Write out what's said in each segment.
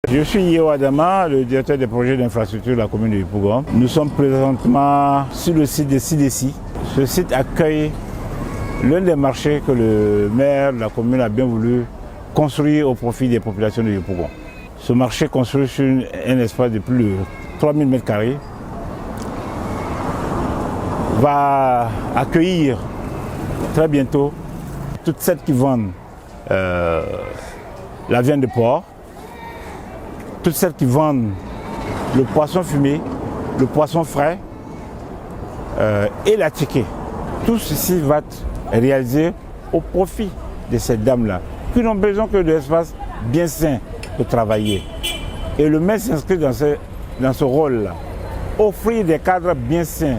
Je suis Yeo Adama, le directeur des projets d'infrastructure de la commune de Yopougon. Nous sommes présentement sur le site de Sidessi. Ce site accueille l'un des marchés que le maire de la commune a bien voulu construire au profit des populations de Yopougon. Ce marché construit sur un espace de plus de 3000 m² va accueillir très bientôt toutes celles qui vendent la viande de porc, toutes celles qui vendent le poisson fumé, le poisson frais et la ticket. Tout ceci va être réalisé au profit de ces dames-là, qui n'ont besoin que d'espace bien sain pour travailler. Et le maire s'inscrit dans ce rôle-là, offrir des cadres bien sains,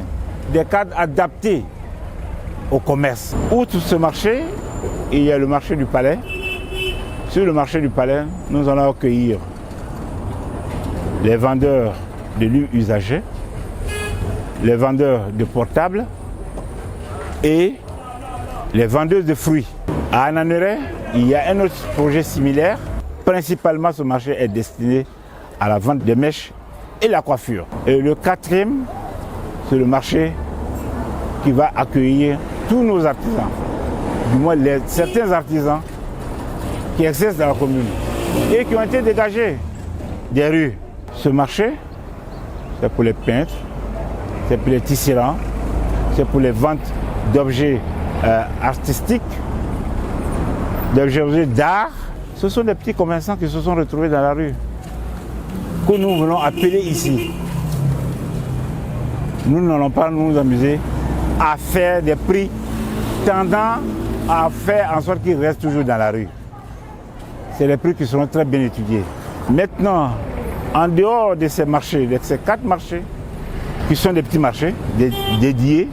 des cadres adaptés au commerce. Outre ce marché, il y a le marché du Palais. Sur le marché du Palais, nous allons accueillir les vendeurs de livres usagés, les vendeurs de portables et les vendeuses de fruits. À Ananéré, il y a un autre projet similaire. Principalement, ce marché est destiné à la vente des mèches et la coiffure. Et le quatrième, c'est le marché qui va accueillir tous nos artisans, du moins certains artisans qui exercent dans la commune et qui ont été dégagés des rues. Ce marché, c'est pour les peintres, c'est pour les tisserands, c'est pour les ventes d'objets artistiques, d'objets d'art. Ce sont des petits commerçants qui se sont retrouvés dans la rue, que nous voulons appeler ici. Nous n'allons pas nous amuser à faire des prix tendant à faire en sorte qu'ils restent toujours dans la rue. C'est des prix qui seront très bien étudiés. Maintenant, en dehors de ces marchés, de ces 4 marchés, qui sont des petits marchés dédiés,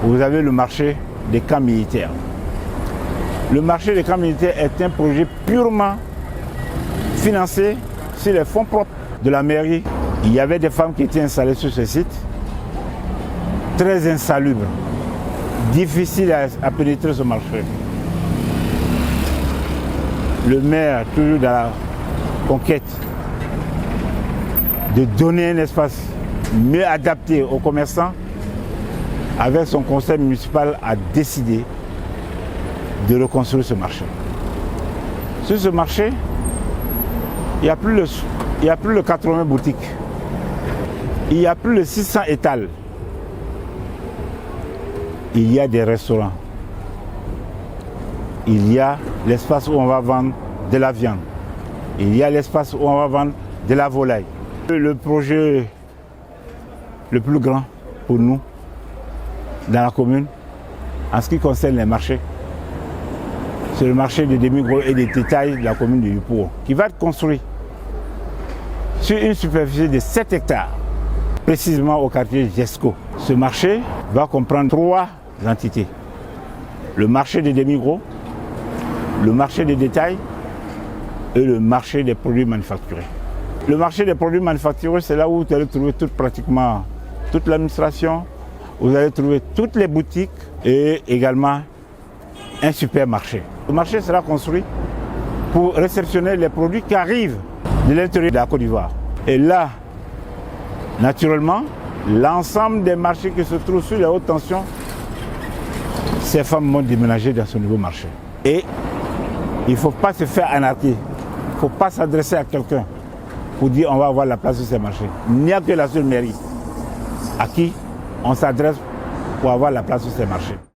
vous avez le marché des camps militaires. Le marché des camps militaires est un projet purement financé sur les fonds propres de la mairie. Il y avait des femmes qui étaient installées sur ce site, très insalubres, difficiles à pénétrer ce marché. Le maire, toujours dans la conquête de donner un espace mieux adapté aux commerçants, avec son conseil municipal, a décidé de reconstruire ce marché. Sur ce marché, il n'y a plus de 80 boutiques. Il y a plus de 600 étals. Il y a des restaurants. Il y a l'espace où on va vendre de la viande. Il y a l'espace où on va vendre de la volaille. Le projet le plus grand pour nous, dans la commune, en ce qui concerne les marchés, c'est le marché de demi-gros et de détail de la commune de Yopougon, qui va être construit sur une superficie de 7 hectares, précisément au quartier Jesco. Ce marché va comprendre 3 entités. Le marché des demi-gros, le marché des détails et le marché des produits manufacturés. Le marché des produits manufacturés, c'est là où vous allez trouver pratiquement toute l'administration, vous allez trouver toutes les boutiques et également un supermarché. Le marché sera construit pour réceptionner les produits qui arrivent de l'intérieur de la Côte d'Ivoire. Et là, naturellement, l'ensemble des marchés qui se trouvent sur les hautes tensions, ces femmes vont déménager dans ce nouveau marché. Et il ne faut pas se faire anarquer. Il ne faut pas s'adresser à quelqu'un pour dire on va avoir la place sur ces marchés. Il n'y a que la seule mairie à qui on s'adresse pour avoir la place sur ces marchés.